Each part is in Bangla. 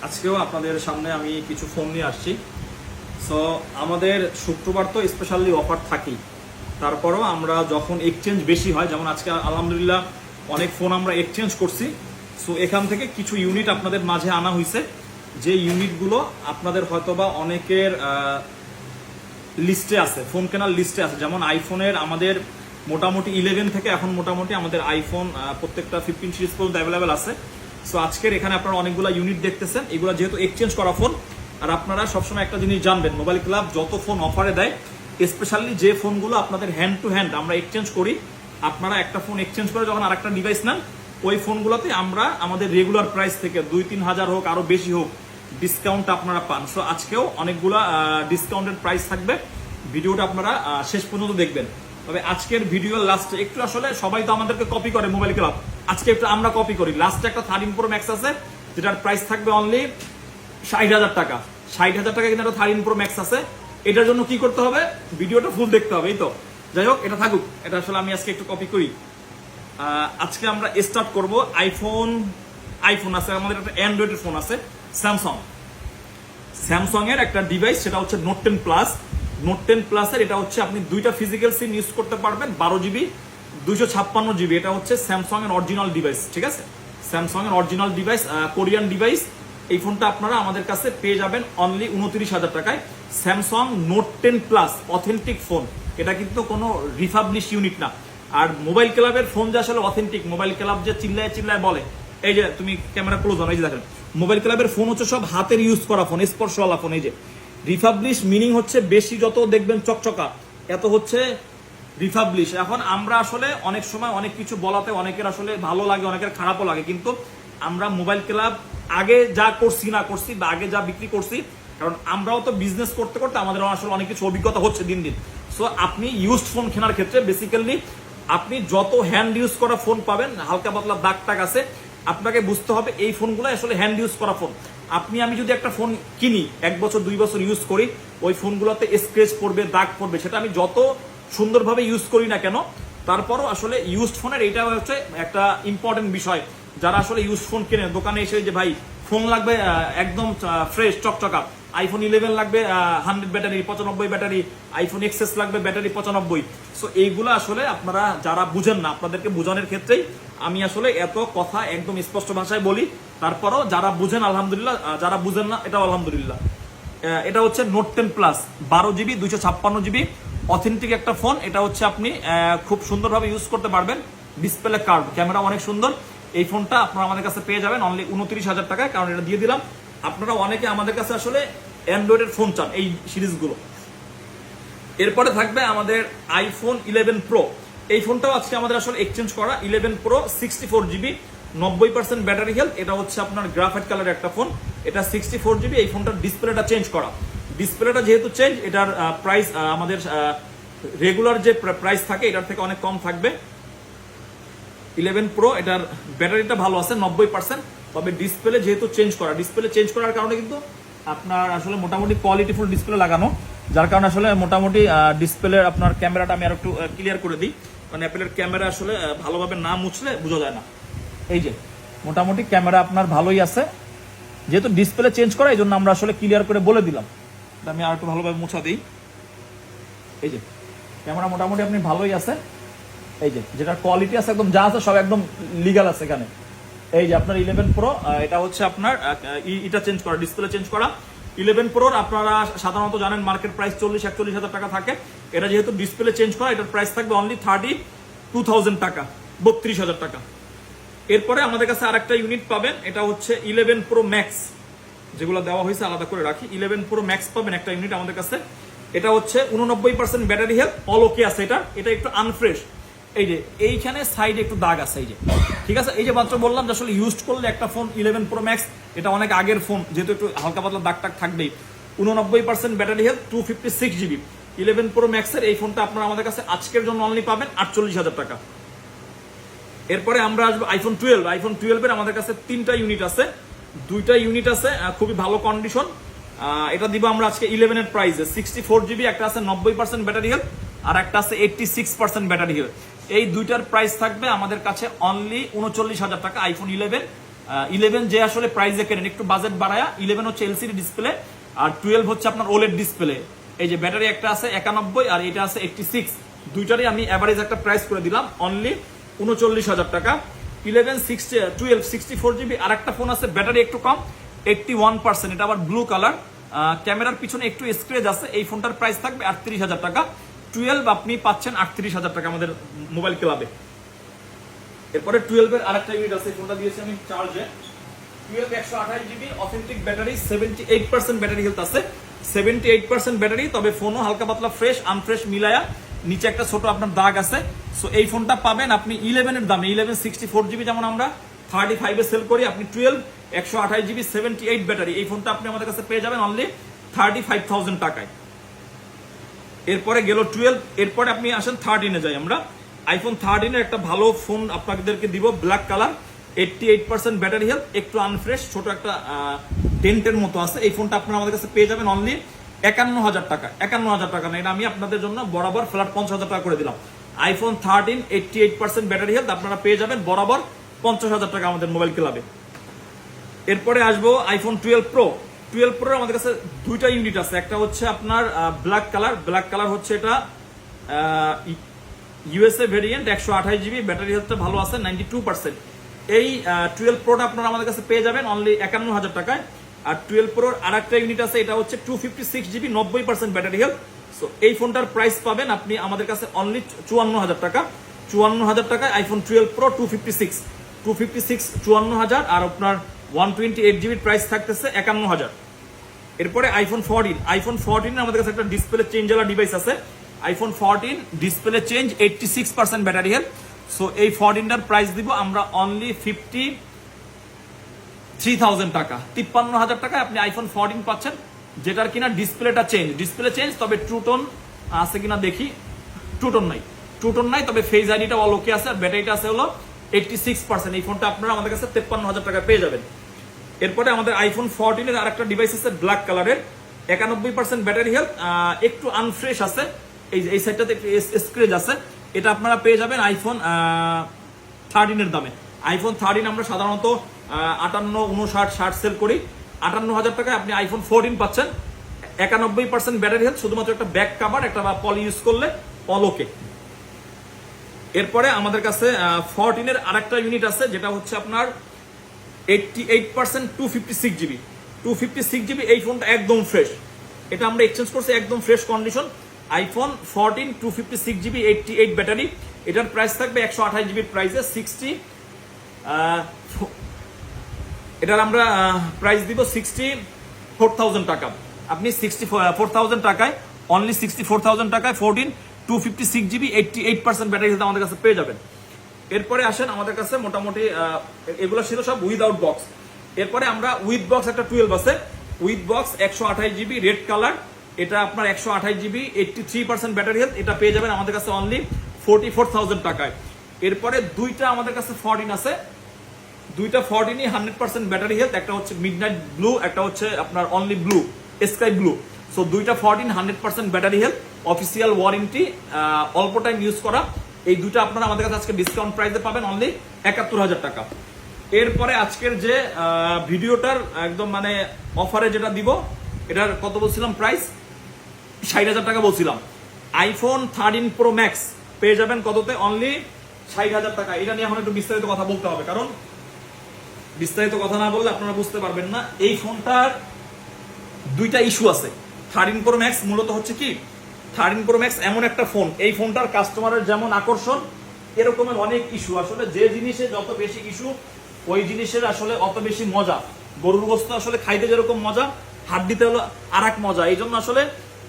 আজকেও আপনাদের সামনে আমি কিছু ফোন নিয়ে আসছি। সো আমাদের শুক্রবার তো স্পেশালি অফার থাকেই, তারপরেও আমরা যখন এক্সচেঞ্জ বেশি হয়, যেমন আজকে আলহামদুলিল্লাহ অনেক ফোন আমরা এক্সচেঞ্জ করছি। সো এখান থেকে কিছু ইউনিট আপনাদের মাঝে আনা হয়েছে, যে ইউনিটগুলো আপনাদের হয়তোবা অনেকের লিস্টে আছে, ফোন কেনার লিস্টে আছে। যেমন আইফোনের আমাদের মোটামুটি 11 থেকে এখন মোটামুটি আমাদের আইফোন প্রত্যেকটা 15 সিরিজ পর্যন্ত অ্যাভেলেবেল আছে। সো আজকের এখানে আপনারা অনেকগুলো ইউনিট দেখতেছেন, এগুলো যেহেতু এক্সচেঞ্জ করা ফোন। আর আপনারা সবসময় একটা জিনিস জানবেন, মোবাইল ক্লাব যত ফোন অফারে দেয়, স্পেশালি যে ফোনগুলো আপনাদের হ্যান্ড টু হ্যান্ড আমরা এক্সচেঞ্জ করি, আপনারা একটা ফোন এক্সচেঞ্জ করে যখন আরেকটা ডিভাইস নেন, ওই ফোনগুলোতে আমরা আমাদের রেগুলার প্রাইস থেকে 2-3 হাজার হোক আরো বেশি হোক ডিসকাউন্ট আপনারা পান। সো আজকেও অনেকগুলা ডিসকাউন্টেড প্রাইস থাকবে, ভিডিওটা আপনারা শেষ পর্যন্ত দেখবেন। তবে আজকের ভিডিওর লাস্টে একটু আসলে সবাই তো আমাদেরকে কপি করে মোবাইল ক্লাব, আজকে একটু আমরা কপি করি। লাস্টে একটা 13 Pro Max আছে, যেটার প্রাইস থাকবে অনলি 60,000 টাকা। 60,000 টাকা কিন্তু একটা 13 Pro Max আছে। এটার জন্য কি করতে হবে, ভিডিওটা ফুল দেখতে হবে। এই তো যাই হোক, এটা থাকুক, এটা আসলে আমি আজকে একটু কপি করি। আজকে আমরা স্টার্ট করব আইফোন আছে আমাদের, একটা অ্যান্ড্রয়েডের ফোন আছে স্যামসাং এর একটা ডিভাইস, সেটা হচ্ছে নোট 10 প্লাস। নোট 10 প্লাসের এটা হচ্ছে আপনি দুইটা ফিজিক্যাল সিম ইউজ করতে পারবেন, 12GB 256GB। এটা হচ্ছে স্যামসাং এর অরিজিনাল ডিভাইস, ঠিক আছে, স্যামসাং এর অরিজিনাল ডিভাইস, কোরিয়ান ডিভাইস। এই ফোনটা আপনারা আমাদের কাছে পেয়ে যাবেন অনলি 29,000 টাকায়। Samsung note 10 plus authentic phone, এটা কিন্তু কোনো রিফাবলিশ ইউনিট না। আর মোবাইল ক্লাবের ফোন যে আসলে অথেন্টিক, মোবাইল ক্লাব যে চিল্লায় চিল্লায় বলে, এই যে তুমি ক্যামেরা ক্লোজ হন, এই যে দেখেন মোবাইল ক্লাবের ফোন হচ্ছে সব হাতের ইউজ করা ফোন, স্পর্শওয়ালা ফোন। এই যে রিফাবলিশ মিনিং হচ্ছে বেশি যত দেখবেন চকচকা, এত হচ্ছে রিফাবলিশ। এখন আমরা আসলে অনেক সময় অনেক কিছু বলাতে অনেকের আসলে ভালো লাগে, অনেকের খারাপও লাগে, কিন্তু আমরা মোবাইল ক্লাব আগে যা করছি না করছি বা আগে যা বিক্রি করছি, কারণ আমরাও তো বিজনেস করতে করতে আমাদের আসলে অনেক কিছু অভিজ্ঞতা হচ্ছে দিন দিন। সো আপনি ইউজড ফোন কেনার ক্ষেত্রে বেসিক্যালি আপনি যত হ্যান্ড ইউজ করা ফোন পাবেন, হালকা পাতলা দাগ টাগ আছে, আপনাকে বুঝতে হবে এই ফোনগুলো আসলে হ্যান্ড ইউজ করা ফোন। আমি যদি একটা ফোন কিনি 1 বছর 2 বছর ইউজ করি, ওই ফোনগুলোতে স্ক্র্যাচ পড়বে, দাগ পড়বে, সেটা আমি যত সুন্দরভাবে ইউজ করি না কেন, তারপরও আসলে ইউজড ফোনের এইটা হচ্ছে একটা ইম্পর্টেন্ট বিষয়। যারা আসলে ইউজ ফোন কেনে দোকানে এসে যে ভাই ফোন লাগবে একদম ফ্রেশ চকচকা, আইফোন 11 লাগবে 100 ব্যাটারি 95 ব্যাটারি, আইফোন এক্সএস লাগবে ব্যাটারি 95। সো এইগুলো আসলে আপনারা যারা বুঝেন না, আপনাদেরকে বোঝানোর ক্ষেত্রেই আমি আসলে এত কথা একদম স্পষ্ট ভাষায় বলি। তারপরও যারা বুঝেন আলহামদুলিল্লাহ, যারা বুঝেন না এটাও আলহামদুলিল্লাহ। এটা হচ্ছে note 10 plus 12GB 256GB authentic একটা ফোন। এটা হচ্ছে আপনি খুব সুন্দরভাবে ইউজ করতে পারবেন, ডিসপ্লে কার্ভ, ক্যামেরা অনেক সুন্দর। এই ফোনটা আপনারা আমাদের কাছে পেয়ে যাবেন অনলি 29,000 টাকায়, কারণ এটা দিয়ে দিলাম। আপনারা অনেকে আমাদের কাছে আসলে অ্যান্ড্রয়েডের ফোন চান, এই সিরিজগুলো। এরপরে থাকবে আমাদের আইফোন 11 প্রো। এই ফোনটাও আজকে আমাদের আসলে এক্সচেঞ্জ করা। 11 প্রো 64GB 90% ব্যাটারি হেলথ। এটা হচ্ছে আপনার গ্রাফাইট কালারের একটা ফোন, এটা 64GB। এই ফোনটার ডিসপ্লেটা চেঞ্জ করা, ডিসপ্লেটা যেহেতু চেঞ্জ, এটার প্রাইস আমাদের রেগুলার যে প্রাইস থাকে এটার থেকে অনেক কম থাকবে। 11 প্রো এটার ব্যাটারিটা ভালো আছে 90%, তবে ডিসপ্লে যেহেতু চেঞ্জ করা, ডিসপ্লে চেঞ্জ করার কারণে কিন্তু আপনার আসলে মোটামুটি কোয়ালিটিফুল ডিসপ্লে লাগানো, যার কারণে আসলে মোটামুটি ডিসপ্লের আপনার ক্যামেরাটা আমি আর একটু ক্লিয়ার করে দিই, মানে অ্যাপেলের ক্যামেরা আসলে ভালোভাবে না মুছলে বোঝা যায় না। এই যে মোটামুটি ক্যামেরা আপনার ভালোই আছে, যেহেতু ডিসপ্লে চেঞ্জ করা এই জন্য আমরা আসলে ক্লিয়ার করে বলে দিলাম। আমি আর একটু ভালোভাবে মুছা দিই। এই যে ক্যামেরা মোটামুটি আপনি ভালোই আছে, এই যে যেটা কোয়ালিটি আছে একদম যা আছে সব একদম লিগাল আছে এখানে। এই যে আপনার 11 প্রো, এটা হচ্ছে আপনার এটা চেঞ্জ করা, ডিসপ্লে চেঞ্জ করা। 11 প্রোর আপনারা সাধারণত জানেন মার্কেট প্রাইস 40-41 হাজার টাকা থাকে। এটা যেহেতু ডিসপ্লে চেঞ্জ করা, এটার প্রাইস থাকবে অনলি 32,000 টাকা, 32,000 টাকা। এরপরে আমাদের কাছে আরেকটা ইউনিট পাবেন, এটা হচ্ছে 11 প্রো ম্যাক্স, যেগুলো দেওয়া হয়েছে আলাদা করে রাখি। 11 প্রো ম্যাক্স পাবেন একটা ইউনিট আমাদের কাছে। এটা হচ্ছে 89% ব্যাটারি হেলথ, অল ওকে আছে। এটা একটু আনফ্রেশ, এই যে এইখানে সাইডে একটু দাগ আছে, এই যে ঠিক আছে। এই যে মাত্র বললাম যে আসলে ইউজ করলে একটা ফোন 11 প্রো ম্যাক্স, এটা অনেক আগের ফোন, যেহেতু একটু হালকা পাতলা দাগ টাগ থাকবেই। 89% ব্যাটারি হেলথ, 256GB 11 প্রো ম্যাক্সের এই ফোনটা আপনারা আমাদের কাছে আজকের জন্য অনলি পাবেন 48,000 টাকা। এরপরে আমরা আসবো আইফোন 12। আইফোন 12 এর আমাদের কাছে 3টা ইউনিট আছে, 2টা ইউনিট আছে খুবই ভালো কন্ডিশন। এটা দিব আমরা আজকে 11 এর প্রাইসে। 64GB একটা আছে 90% ব্যাটারি হেলথ, আর একটা আছে 86% ব্যাটারি হেলথ। এই দুইটার প্রাইস থাকবে আমাদের কাছে অনলি 39,000 টাকা। আইফোন 11 11 যে আসলে প্রাইসে কেনেন একটু বাজেট বাড়ায়া, 11 হচ্ছে এলসিডি ডিসপ্লে আর 12 হচ্ছে আপনার ওলেড ডিসপ্লে। এই যে ব্যাটারি একটা আছে 91 আর এটা আছে 86, দুইটারই আমি এভারেজ একটা প্রাইস করে দিলাম অনলি 39,000 টাকা। 12 64 জিবি আর একটা ফোন আছে ব্যাটারি একটু কম 81%, এটা আবার ব্লু কালার, ক্যামেরার পিছনে একটু স্ক্র্যাচ আছে, এই ফোনটার প্রাইস থাকবে 38,000 টাকা। 12 আপনি পাচ্ছেন 38,000 টাকা আমাদের মোবাইল ক্লাবে। এরপরে 12 এর আরেকটা ইউনিট আছে, ফোনটা দিয়েছি আমি চার্জে। 12 128 GB authentic battery, 78% battery health আছে, 78% ব্যাটারি, তবে ফোনও হালকা পাতলা ফ্রেশ আনফ্রেশ মিলায়া, নিচে একটা ছোট আপনার দাগ আছে। সো এই ফোনটা পাবেন আপনি 11 এর দামে, 11 64 জিবি যেমন আমরা 35 এ সেল করি, আপনি 12 128 জিবি 78 ব্যাটারি এই ফোনটা আপনি আমাদের কাছে পেয়ে যাবেন অনলি 35,000 টাকায়। এরপরে গেল 12, এরপরে আপনি আসেন 13 এ যাই আমরা। আইফোন 13 এর একটা ভালো ফোন আপনাদেরকে দিব, ব্ল্যাক কালার, 88% ব্যাটারি হেলথ, একটু আনফ্রেশ, ছোট একটা ডেন্টের মতো আছে। এই ফোনটা আপনারা আমাদের কাছে পেয়ে যাবেন অনলি 51,000 টাকা। 51,000 টাকা না, এটা আমি আপনাদের জন্য বরাবর ফ্ল্যাট 50,000 টাকা করে দিলাম। আইফোন 13 88% ব্যাটারি হেলথ আপনারা পেয়ে যাবেন বরাবর 50,000 টাকা আমাদের মোবাইল ক্লাবে। এরপরে আসবো আইফোন 12 প্রো। 12 প্রো আমাদের কাছে দুইটা ইউনিট আছে, একটা হচ্ছে আপনার ব্ল্যাক কালার, ব্ল্যাক কালার হচ্ছে এটা ইউএসএ ভেরিয়েন্ট, 128 জিবি ব্যাটারি হেলথটা ভালো আছে 92%। এই 12 প্রোটা আপনারা আমাদের কাছে পেয়ে যাবেন অনলি 51,000 টাকায়। আর 12 প্রোর আরেকটা ইউনিট আছে, এটা হচ্ছে 256 জিবি 90% ব্যাটারি হেলথ। সো এই ফোনটার প্রাইস পাবেন আপনি আমাদের কাছে অনলি 54,000 টাকা। 54,000 টাকায় আইফোন 12 প্রো 256 54,000, আর আপনার 128 জিবির প্রাইস থাকতেছে 51,000। এরপরে আইফোন 14, আইফোন 14 আমাদের কাছে একটা ডিসপ্লে চেঞ্জার ডিভাইস আছে। IPhone 14 display change 86% battery health. So এই 14টার প্রাইস দিব আমরা অনলি 53,000 টাকা। 53,000 টাকায় আপনি আইফোন 14 পাচ্ছেন, যেটার কিনা ডিসপ্লেটা চেঞ্জ, ডিসপ্লে চেঞ্জ, তবে ট্রুটোন আছে কিনা দেখি, ট্রুটোন নাই, তবে ফেস আইডিটা অল ওকে আছে, আর ব্যাটারিটা আছে হলো 86%। এই ফোনটা আপনারা আমাদের কাছে 53,000 টাকা পেয়ে যাবেন। এরপরে আমাদের আইফোন 14 এর আরেকটা ডিভাইস আছে ব্ল্যাক কালারের, 91% ব্যাটারি হেলথ, একটু আনফ্রেশ আছে, এই সাইডটাতে একটু স্ক্র্যাচ আছে, এটা আপনারা পেয়ে যাবেন আইফোন 13 এর দামে। আইফোন 13 আমরা সাধারণত 58, 59, 60 সেল করি, 58,000 টাকায় আপনি আইফোন 14 পাচ্ছেন, 91% ব্যাটারি হেলথ, শুধুমাত্র একটা ব্যাক কভার, একটা পলি ইউজ করলে অল ওকে। এরপরে আমাদের কাছে 14 এর আরেকটা ইউনিট আছে, যেটা হচ্ছে আপনার 88% 256 জিবি 256 জিবি। এই ফোনটা একদম ফ্রেশ, এটা আমরা এক্সচেঞ্জ করছি একদম fresh condition. IPhone 14 256 GB 88 battery, এটার প্রাইস থাকবে 128 জিবির প্রাইসে 60, এটার আমরা প্রাইস দিব 64,000 টাকা। আপনি 64,000 টাকায়, অনলি 64,000 টাকায় 14 256 জিবি 88% ব্যাটারি হেলথ আমাদের কাছে পেয়ে যাবেন। এরপরে আসেন আমাদের কাছে মোটামুটি এগুলো ছিল সব উইদাউট বক্স। এরপরে আমরা উইথ বক্স একটা 12 আছে, with box 128 GB red colour, এটা আপনার 128 জিবি 83% ব্যাটারি হেলথ, এটা পেয়ে যাবেন আমাদের কাছে অনলি 44,000 টাকায়। এরপরে দুইটা আমাদের কাছে 14 আছে, দুইটা 14ই 100% ব্যাটারি হেলথ, একটা হচ্ছে মিডনাইট ব্লু, একটা হচ্ছে আপনার only blue, sky blue. So দুইটা 14 100% ব্যাটারি হেলথ, অফিসিয়াল ওয়ারেন্টি, অল্প টাইম ইউজ করা। এই দুটো আপনারা আমাদের কাছে আজকে ডিসকাউন্ট প্রাইসে পাবেন অনলি 71,000 টাকা। এরপরে আজকের যে ভিডিওটার একদম মানে অফারে যেটা দিব, এটার কত বলছিলাম প্রাইস, 60,000 টাকা বলছিলাম। আইফোন 13 প্রো ম্যাক্স পেয়ে যাবেন কততে, অনলি 60,000 টাকা। এটা নিয়ে এখন একটু বিস্তারিত কথা বলতে হবে, কারণ বিস্তারিত কথা না বললে আপনারা বুঝতে পারবেন না। এই ফোনটার দুইটা ইস্যু আছে। 13 প্রো ম্যাক্স মূলত হচ্ছে কি, 13 প্রো ম্যাক্স এমন একটা ফোন, এই ফোনটার কাস্টমারের যেমন আকর্ষণ, এরকমের অনেক ইস্যু। আসলে যে জিনিসে যত বেশি ইস্যু, ওই জিনিসের আসলে অত বেশি মজা। গরুর গোস্ত আসলে খাইতে যেরকম মজা, হাত দিতে হলো আর এক মজা। এই জন্য আসলে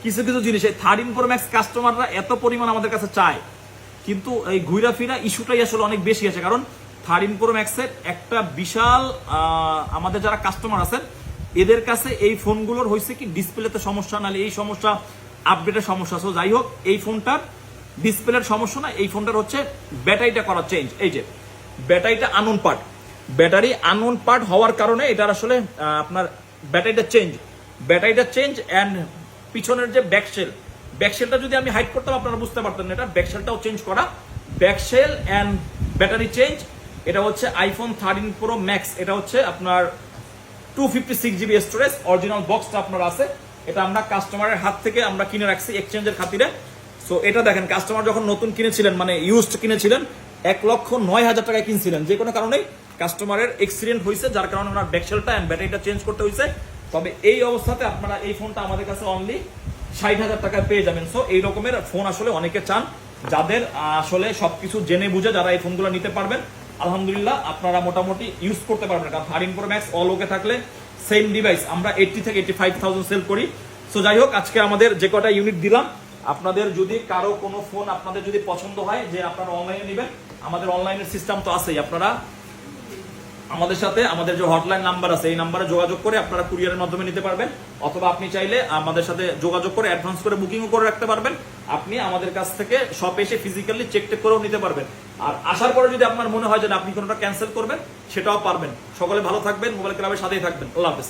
কিছু কিছু জিনিস 13 প্রো ম্যাক্স কাস্টমাররা এত পরিমাণ আমাদের কাছে চায়, কিন্তু এই ঘুরা ফিরা ইস্যুটাই আসলে অনেক বেশি আছে। কারণ 13 প্রো ম্যাক্সের একটা বিশাল আমাদের যারা কাস্টমার আছেন, এদের কাছে এই ফোনগুলোর হয়েছে কি ডিসপ্লেতে সমস্যা, নাহলে এই সমস্যা আপডেটের সমস্যা। সো যাই হোক, এই ফোনটার ডিসপ্লের সমস্যা না, এই ফোনটার হচ্ছে ব্যাটারিটা করা চেঞ্জ। এই যে ব্যাটারিটা unknown part, battery unknown part হওয়ার কারণে এটার আসলে আপনার ব্যাটারিটা চেঞ্জ অ্যান্ড পিছনের যে ব্যাকশেলটা যদি আমি হাইড করতাম আপনারা বুঝতে পারতেন না, এটা ব্যাকশেলটাও চেঞ্জ করা, ব্যাকশেল অ্যান্ড ব্যাটারি চেঞ্জ। এটা হচ্ছে আইফোন 13 প্রো ম্যাক্স, এটা হচ্ছে আপনার 256 জিবি স্টোরেজ, অরিজিনাল বক্সটা আপনার আছে। এটা আমরা কাস্টমারের হাত থেকে আমরা কিনে রাখছি এক্সচেঞ্জের খাতিরে। সো এটা দেখেন, কাস্টমার যখন নতুন কিনেছিলেন, মানে ইউজড কিনেছিলেন, 1,09,000 টাকায় কিনছিলেন, যে কোনো কারণেই কাস্টমারের এক্সিডেন্ট হয়েছে, যার কারণে ওনার ব্যাকশেলটা এন্ড ব্যাটারিটা চেঞ্জ করতে হয়েছে। তবে এই অবস্থাতে আপনারা এই ফোনটা আমাদের কাছে অনলি 60,000 টাকায় পেয়ে যাবেন। সো এই রকমের ফোন আসলে অনেকে চান, যাদের আসলে সবকিছু জেনে বুঝে যারা এই ফোনগুলো নিতে পারবেন, আলহামদুলিল্লাহ আপনারা মোটামুটি ইউজ করতে পারবেন। কারণ 13 প্রো ম্যাক্স অল ওকে থাকলে সেম ডিভাইস আমরা 80 থেকে 85,000 সেল করি। সো যাই হোক, আজকে আমাদের যে কটা ইউনিট দিলাম, আপনাদের যদি কারো কোনো ফোন আপনাদের যদি পছন্দ হয় যে আপনারা অনলাইনে নেবেন, আমাদের অনলাইনের সিস্টেম তো আছেই। আপনারা আমাদের সাথে আমাদের যে হটলাইন নাম্বার আছে, এই নাম্বারে যোগাযোগ করে আপনারা কুরিয়ারের মাধ্যমে নিতে পারবেন, অথবা আপনি চাইলে আমাদের সাথে যোগাযোগ করে অ্যাডভান্স করে বুকিংও করে রাখতে পারবেন। আপনি আমাদের কাছ থেকে শপে এসে ফিজিক্যালি চেক টেক করেও নিতে পারবেন। আর আসার পরে যদি আপনার মনে হয় যে আপনি কোনোটা ক্যান্সেল করবেন, সেটাও পারবেন। সকলে ভালো থাকবেন, মোবাইল ক্লাবের সাথেই থাকবেন। আল্লাহ হাফেজ।